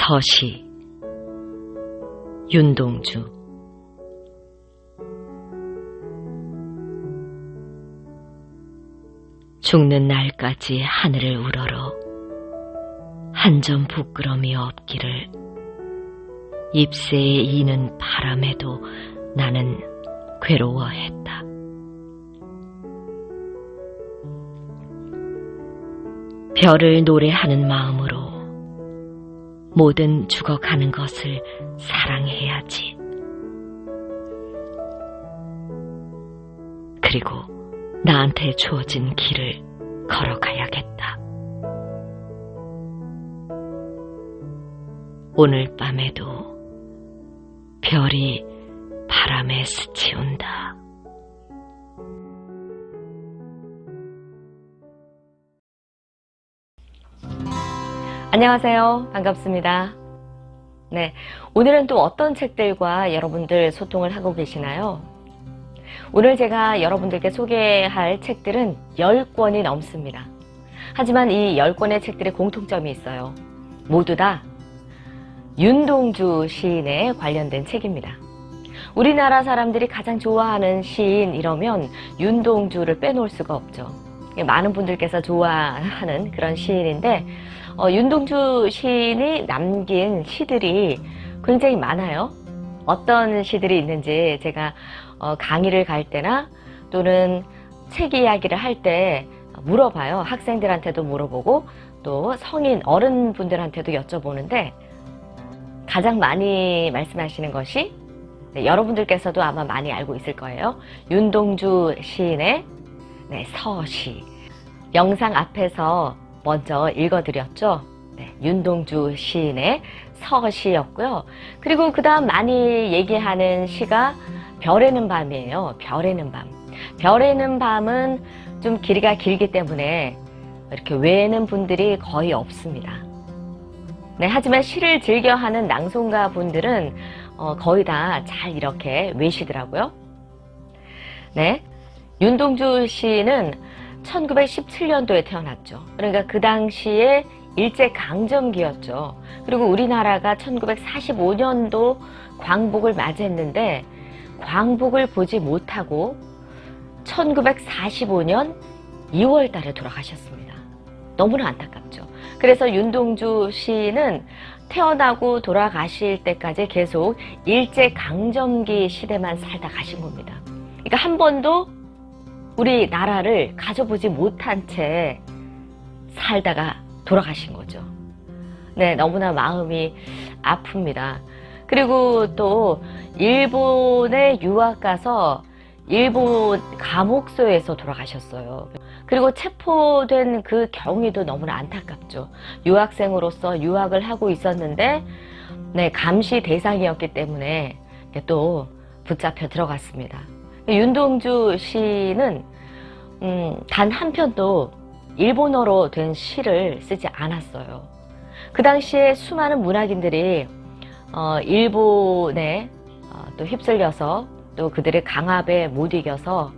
서시 윤동주. 죽는 날까지 하늘을 우러러 한 점 부끄럼이 없기를. 잎새에 이는 바람에도 나는 괴로워했다. 별을 노래하는 마음으로 모든 죽어가는 것을 사랑해야지. 그리고 나한테 주어진 길을 걸어가야겠다. 오늘 밤에도 별이 바람에 스치운다. 안녕하세요. 반갑습니다. 네, 오늘은 또 어떤 책들과 여러분들 소통을 하고 계시나요? 오늘 제가 여러분들께 소개할 책들은 10권이 넘습니다. 하지만 이 10권의 책들의 공통점이 있어요. 모두 다 윤동주 시인에 관련된 책입니다. 우리나라 사람들이 가장 좋아하는 시인 이러면 윤동주를 빼놓을 수가 없죠. 많은 분들께서 좋아하는 그런 시인인데 윤동주 시인이 남긴 시들이 굉장히 많아요. 어떤 시들이 있는지 제가 강의를 갈 때나 또는 책 이야기를 할 때 물어봐요. 학생들한테도 물어보고 또 성인 어른분들한테도 여쭤보는데 가장 많이 말씀하시는 것이 여러분들께서도 아마 많이 알고 있을 거예요. 윤동주 시인의 서시. 영상 앞에서 먼저 읽어드렸죠. 윤동주 시인의 서시였고요. 그리고 그 다음 많이 얘기하는 시가 별에는 밤이에요. 별에는 밤. 별에는 밤은 좀 길이가 길기 때문에 이렇게 외우는 분들이 거의 없습니다. 하지만 시를 즐겨하는 낭송가 분들은 거의 다 잘 이렇게 외시더라고요. 윤동주 시인은 1917년도에 태어났죠. 그러니까 그 당시에 일제강점기였죠. 그리고 우리나라가 1945년도 광복을 맞이했는데 광복을 보지 못하고 1945년 2월 달에 돌아가셨습니다. 너무나 안타깝죠. 그래서 윤동주 시인은 태어나고 돌아가실 때까지 계속 일제강점기 시대만 살다 가신 겁니다. 그러니까 한 번도 우리나라를 가져보지 못한 채 살다가 돌아가신 거죠. 너무나 마음이 아픕니다. 그리고 또 일본에 유학 가서 일본 감옥소에서 돌아가셨어요. 그리고 체포된 그 경위도 너무나 안타깝죠. 유학생으로서 유학을 하고 있었는데 감시 대상이었기 때문에 또 붙잡혀 들어갔습니다. 윤동주 시는 단 한 편도 일본어로 된 시를 쓰지 않았어요. 그 당시에 수많은 문학인들이 일본에 또 휩쓸려서 또 그들의 강압에 못 이겨서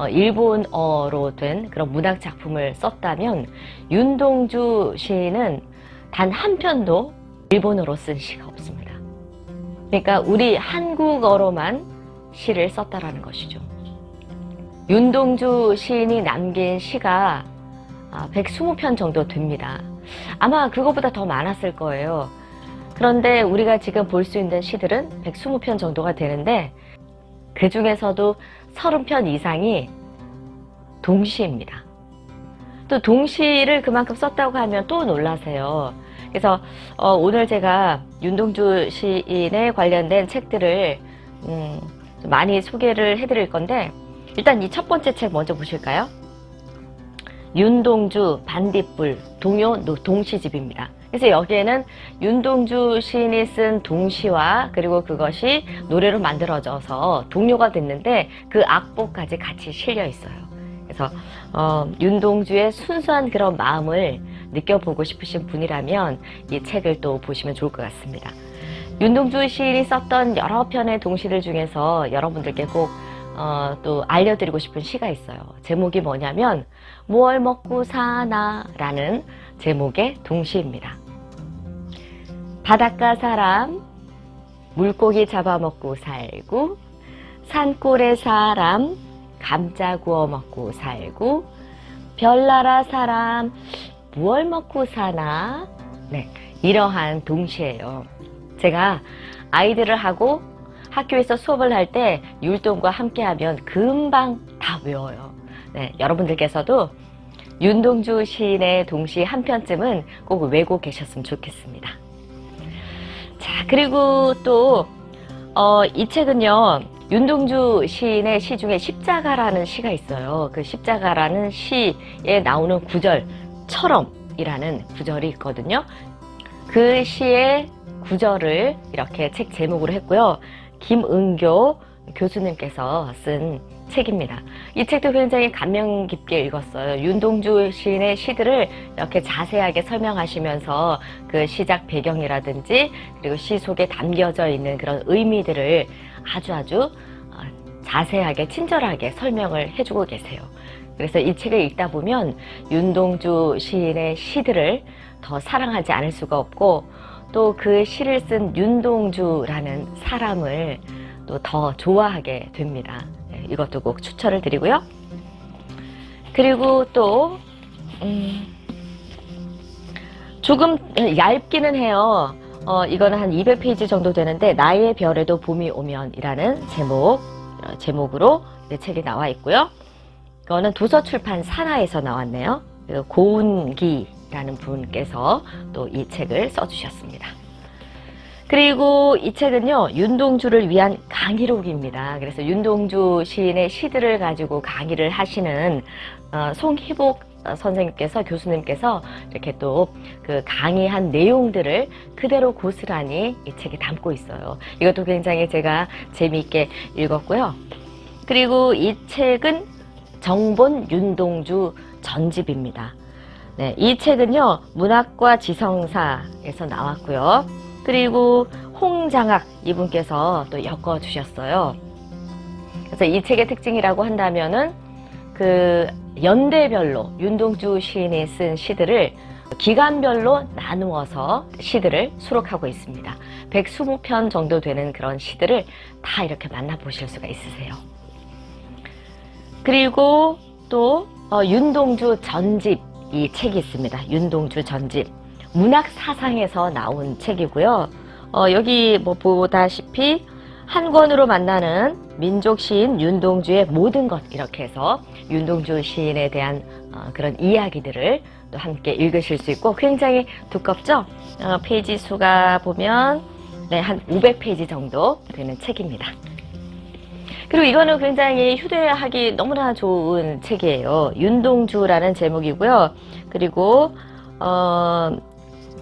일본어로 된 그런 문학 작품을 썼다면 윤동주 시인은 단 한 편도 일본어로 쓴 시가 없습니다. 그러니까 우리 한국어로만 시를 썼다라는 것이죠. 윤동주 시인이 남긴 시가 120편 정도 됩니다. 아마 그거보다 더 많았을 거예요. 그런데 우리가 지금 볼 수 있는 시들은 120편 정도가 되는데 그 중에서도 30편 이상이 동시입니다. 또 동시를 그만큼 썼다고 하면 또 놀라세요. 그래서 오늘 제가 윤동주 시인에 관련된 책들을 좀 많이 소개를 해드릴 건데 일단 이 첫 번째 책 먼저 보실까요? 윤동주 반딧불 동요 동시집입니다. 그래서 여기에는 윤동주 시인이 쓴 동시와 그리고 그것이 노래로 만들어져서 동요가 됐는데 그 악보까지 같이 실려 있어요. 그래서 윤동주의 순수한 그런 마음을 느껴보고 싶으신 분이라면 이 책을 또 보시면 좋을 것 같습니다. 윤동주 시인이 썼던 여러 편의 동시들 중에서 여러분들께 꼭 또 알려드리고 싶은 시가 있어요. 제목이 뭐냐면 뭘 먹고 사나 라는 제목의 동시입니다. 바닷가 사람 물고기 잡아먹고 살고, 산골의 사람 감자 구워 먹고 살고, 별나라 사람 무얼 먹고 사나? 네, 이러한 동시예요. 제가 아이들을 하고 학교에서 수업을 할 때 율동과 함께하면 금방 다 외워요. 네, 여러분들께서도 윤동주 시인의 동시 한 편쯤은 꼭 외고 계셨으면 좋겠습니다. 자, 그리고 또 이 책은요, 윤동주 시인의 시 중에 십자가라는 시가 있어요. 그 십자가라는 시에 나오는 구절처럼이라는 구절이 있거든요. 그 시의 구절을 이렇게 책 제목으로 했고요. 김은교 교수님께서 쓴 책입니다. 이 책도 굉장히 감명 깊게 읽었어요. 윤동주 시인의 시들을 이렇게 자세하게 설명하시면서 그 시작 배경이라든지 그리고 시 속에 담겨져 있는 그런 의미들을 아주 자세하게 친절하게 설명을 해주고 계세요. 그래서 이 책을 읽다 보면 윤동주 시인의 시들을 더 사랑하지 않을 수가 없고, 또 그 시를 쓴 윤동주라는 사람을 또 더 좋아하게 됩니다. 이것도 꼭 추천을 드리고요. 그리고 또 조금 얇기는 해요. 이거는 한 200페이지 정도 되는데, 나의 별에도 봄이 오면이라는 제목으로 이 책이 나와 있고요. 이거는 도서출판 산하에서 나왔네요. 고운기라는 분께서 또 이 책을 써주셨습니다. 그리고 이 책은요, 윤동주를 위한 강의록입니다. 그래서 윤동주 시인의 시들을 가지고 강의를 하시는 송희복 선생님께서, 교수님께서 이렇게 또 그 강의한 내용들을 그대로 고스란히 이 책에 담고 있어요. 이것도 굉장히 제가 재미있게 읽었고요. 그리고 이 책은 정본 윤동주 전집입니다. 네, 이 책은요, 문학과 지성사에서 나왔고요. 그리고 홍장학 이분께서 또 엮어주셨어요. 그래서 이 책의 특징이라고 한다면은 그 연대별로 윤동주 시인이 쓴 시들을 기간별로 나누어서 시들을 수록하고 있습니다. 120편 정도 되는 그런 시들을 다 이렇게 만나보실 수가 있으세요. 그리고 또 윤동주 전집, 이 책이 있습니다. 윤동주 전집. 문학 사상에서 나온 책이고요. 여기 뭐 보다시피 한 권으로 만나는 민족 시인 윤동주의 모든 것, 이렇게 해서 윤동주 시인에 대한 그런 이야기들을 또 함께 읽으실 수 있고, 굉장히 두껍죠? 페이지 수가 보면 네, 한 500페이지 정도 되는 책입니다. 그리고 이거는 굉장히 휴대하기 너무나 좋은 책이에요. 윤동주라는 제목이고요. 그리고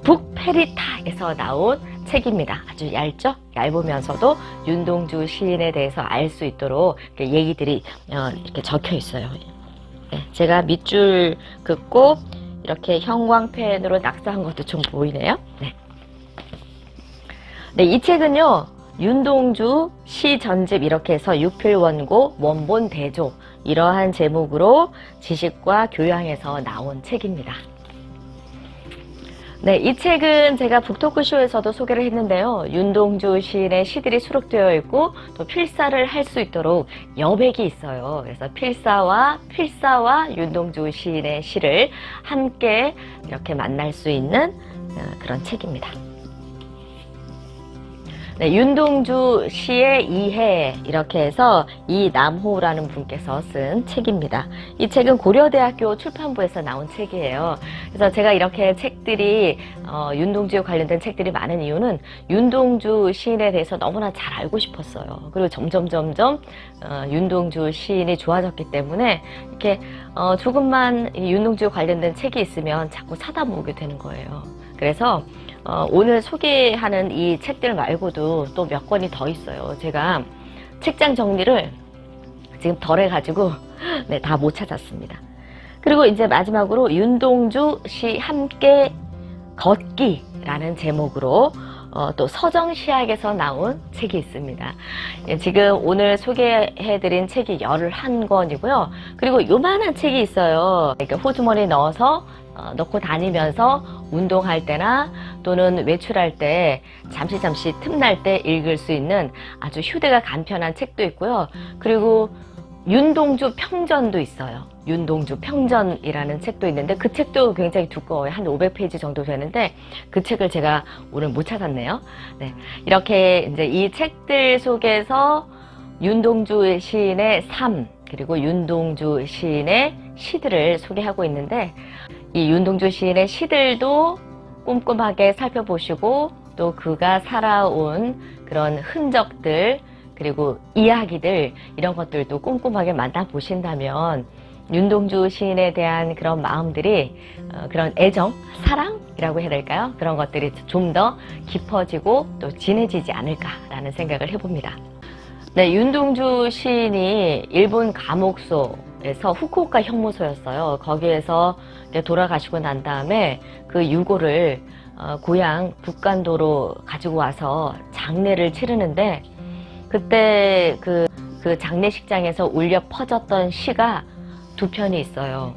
북페리타에서 나온 책입니다. 아주 얇죠? 얇으면서도 윤동주 시인에 대해서 알 수 있도록 얘기들이 이렇게 적혀 있어요. 네, 제가 밑줄 긋고 이렇게 형광펜으로 낙서한 것도 좀 보이네요. 네. 네, 이 책은요, 윤동주 시 전집 이렇게 해서 유필원고 원본 대조, 이러한 제목으로 지식과 교양에서 나온 책입니다. 네, 이 책은 제가 북토크쇼에서도 소개를 했는데요. 윤동주 시인의 시들이 수록되어 있고 또 필사를 할 수 있도록 여백이 있어요. 그래서 필사와 윤동주 시인의 시를 함께 이렇게 만날 수 있는 그런 책입니다. 네, 윤동주 시의 이해, 이렇게 해서 이남호라는 분께서 쓴 책입니다. 이 책은 고려대학교 출판부에서 나온 책이에요. 그래서 제가 이렇게 책들이 윤동주에 관련된 책들이 많은 이유는 윤동주 시인에 대해서 너무나 잘 알고 싶었어요. 그리고 점점 윤동주 시인이 좋아졌기 때문에 이렇게 조금만 윤동주에 관련된 책이 있으면 자꾸 사다 모으게 되는 거예요. 그래서 오늘 소개하는 이 책들 말고도 또 몇 권이 더 있어요. 제가 책장 정리를 지금 덜 해가지고 네, 다 못 찾았습니다. 그리고 이제 마지막으로 윤동주 시 함께 걷기라는 제목으로 또 서정시학에서 나온 책이 있습니다. 예, 지금 오늘 소개해드린 책이 11권이고요. 그리고 요만한 책이 있어요. 그러니까 호주머니에 넣어서 넣고 다니면서 운동할 때나 또는 외출할 때 잠시 틈날 때 읽을 수 있는 아주 휴대가 간편한 책도 있고요. 그리고 윤동주 평전도 있어요. 윤동주 평전이라는 책도 있는데 그 책도 굉장히 두꺼워요. 한 500페이지 정도 되는데 그 책을 제가 오늘 못 찾았네요. 네, 이렇게 이제 이 책들 속에서 윤동주 시인의 삶 그리고 윤동주 시인의 시들을 소개하고 있는데 이 윤동주 시인의 시들도 꼼꼼하게 살펴보시고 또 그가 살아온 그런 흔적들 그리고 이야기들 이런 것들도 꼼꼼하게 만나보신다면 윤동주 시인에 대한 그런 마음들이 그런 애정, 사랑이라고 해야 될까요? 그런 것들이 좀 더 깊어지고 또 진해지지 않을까라는 생각을 해봅니다. 네, 윤동주 시인이 일본 감옥소에서 후쿠오카 형무소였어요. 거기에서 돌아가시고 난 다음에 그 유고를 고향 북간도로 가지고 와서 장례를 치르는데 그때 그 장례식장에서 울려 퍼졌던 시가 2편이 있어요.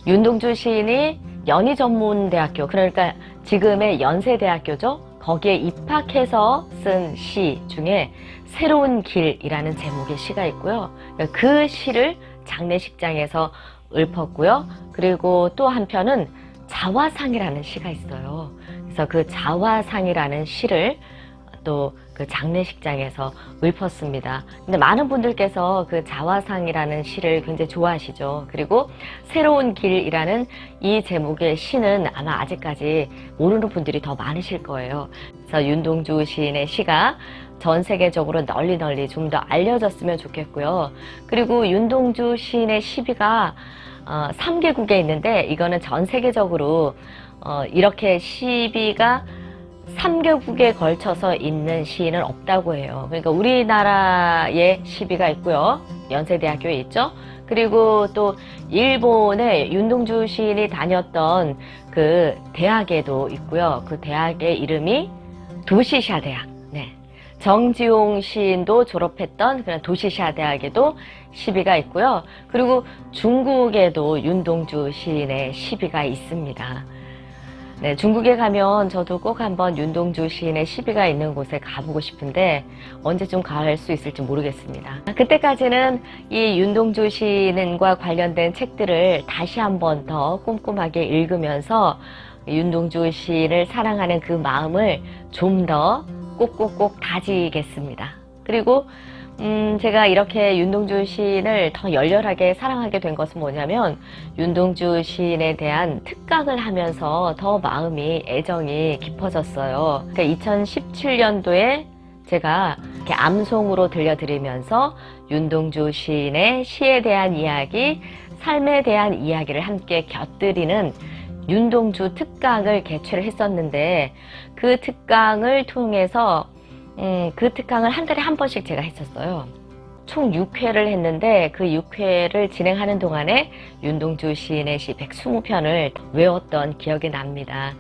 윤동주 시인이 연희전문대학교, 그러니까 지금의 연세대학교죠. 거기에 입학해서 쓴 시 중에 새로운 길이라는 제목의 시가 있고요. 그 시를 장례식장에서 읊었고요. 그리고 또 한편은 자화상이라는 시가 있어요. 그래서 그 자화상이라는 시를 또 그 장례식장에서 읊었습니다. 근데 많은 분들께서 그 자화상이라는 시를 굉장히 좋아하시죠. 그리고 새로운 길이라는 이 제목의 시는 아마 아직까지 모르는 분들이 더 많으실 거예요. 그래서 윤동주 시인의 시가 전 세계적으로 널리 좀 더 알려졌으면 좋겠고요. 그리고 윤동주 시인의 시비가 3개국에 있는데 이거는 전 세계적으로 이렇게 시비가 3개국에 걸쳐서 있는 시인은 없다고 해요. 그러니까 우리나라에 시비가 있고요. 연세대학교에 있죠. 그리고 또 일본에 윤동주 시인이 다녔던 그 대학에도 있고요. 그 대학의 이름이 도시샤 대학. 네. 정지용 시인도 졸업했던 그런 도시샤 대학에도 시비가 있고요. 그리고 중국에도 윤동주 시인의 시비가 있습니다. 네, 중국에 가면 저도 꼭 한번 윤동주 시인의 시비가 있는 곳에 가보고 싶은데 언제쯤 갈 수 있을지 모르겠습니다. 그때까지는 이 윤동주 시인과 관련된 책들을 다시 한번 더 꼼꼼하게 읽으면서 윤동주 시인을 사랑하는 그 마음을 좀 더 꼭꼭꼭 다지겠습니다. 그리고 제가 이렇게 윤동주 시인을 더 열렬하게 사랑하게 된 것은 뭐냐면 윤동주 시인에 대한 특강을 하면서 더 마음이 애정이 깊어졌어요. 그러니까 2017년도에 제가 이렇게 암송으로 들려드리면서 윤동주 시인의 시에 대한 이야기, 삶에 대한 이야기를 함께 곁들이는 윤동주 특강을 개최를 했었는데 그 특강을 통해서 그 특강을 한 달에 한 번씩 제가 했었어요. 총 6회를 했는데 그 6회를 진행하는 동안에 윤동주 시인의 시 120편을 외웠던 기억이 납니다.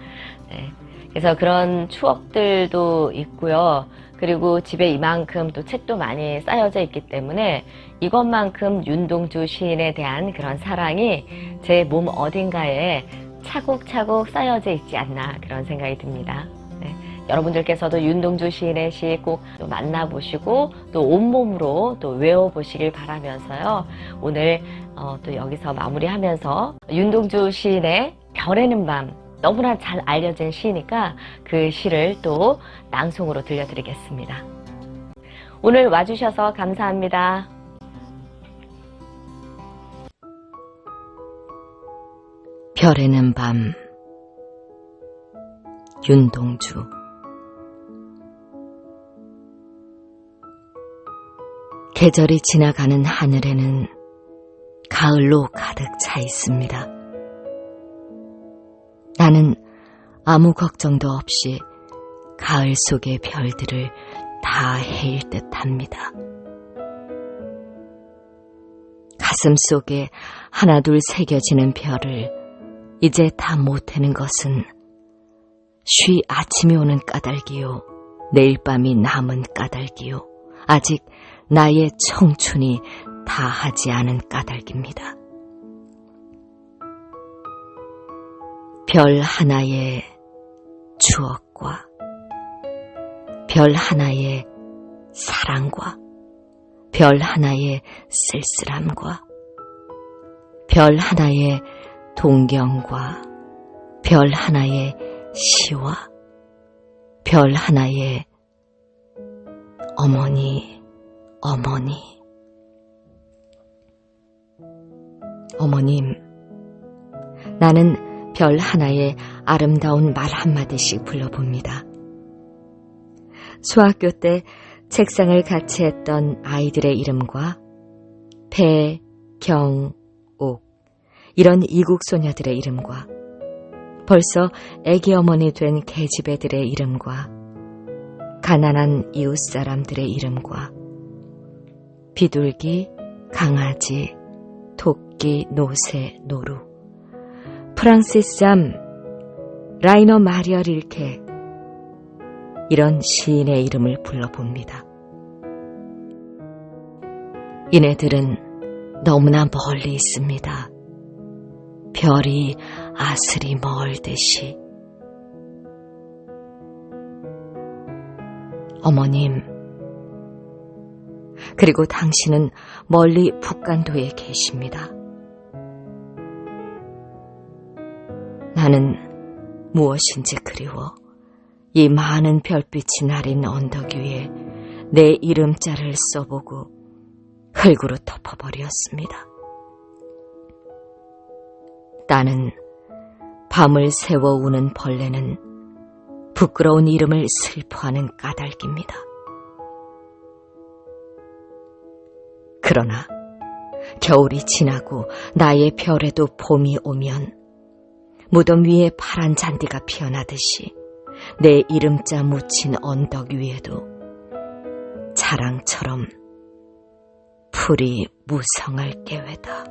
네. 그래서 그런 추억들도 있고요. 그리고 집에 이만큼 또 책도 많이 쌓여져 있기 때문에 이것만큼 윤동주 시인에 대한 그런 사랑이 제 몸 어딘가에 차곡차곡 쌓여져 있지 않나 그런 생각이 듭니다. 네. 여러분들께서도 윤동주 시인의 시 꼭 만나보시고 또 온몸으로 또 외워보시길 바라면서요. 오늘 또 여기서 마무리하면서 윤동주 시인의 별에는 밤 너무나 잘 알려진 시니까 그 시를 또 낭송으로 들려드리겠습니다. 오늘 와주셔서 감사합니다. 별에는 밤 윤동주 계절이 지나가는 하늘에는 가을로 가득 차 있습니다. 나는 아무 걱정도 없이 가을 속의 별들을 다 헤일 듯합니다. 가슴 속에 하나둘 새겨지는 별을 이제 다 못 헤는 것은 쉬 아침이 오는 까닭이요, 내일 밤이 남은 까닭이요, 아직 나의 청춘이 다하지 않은 까닭입니다. 별 하나의 추억과 별 하나의 사랑과 별 하나의 쓸쓸함과 별 하나의 동경과 별 하나의 시와 별 하나의 어머니. 어머님, 나는 별 하나의 아름다운 말 한마디씩 불러봅니다. 수학교 때 책상을 같이 했던 아이들의 이름과 배, 경, 옥, 이런 이국 소녀들의 이름과 벌써 애기 어머니 된 계집애들의 이름과 가난한 이웃 사람들의 이름과 비둘기, 강아지, 토끼, 노새, 노루, 프랑시스 잠, 라이너 마리아 릴케, 이런 시인의 이름을 불러봅니다. 이네들은 너무나 멀리 있습니다. 별이 아슬이 멀듯이. 어머님, 그리고 당신은 멀리 북간도에 계십니다. 나는 무엇인지 그리워 이 많은 별빛이 나린 언덕 위에 내 이름자를 써보고 흙으로 덮어버렸습니다. 나는 밤을 새워 우는 벌레는 부끄러운 이름을 슬퍼하는 까닭입니다. 그러나 겨울이 지나고 나의 별에도 봄이 오면 무덤 위에 파란 잔디가 피어나듯이 내 이름자 묻힌 언덕 위에도 자랑처럼 풀이 무성할 게외다.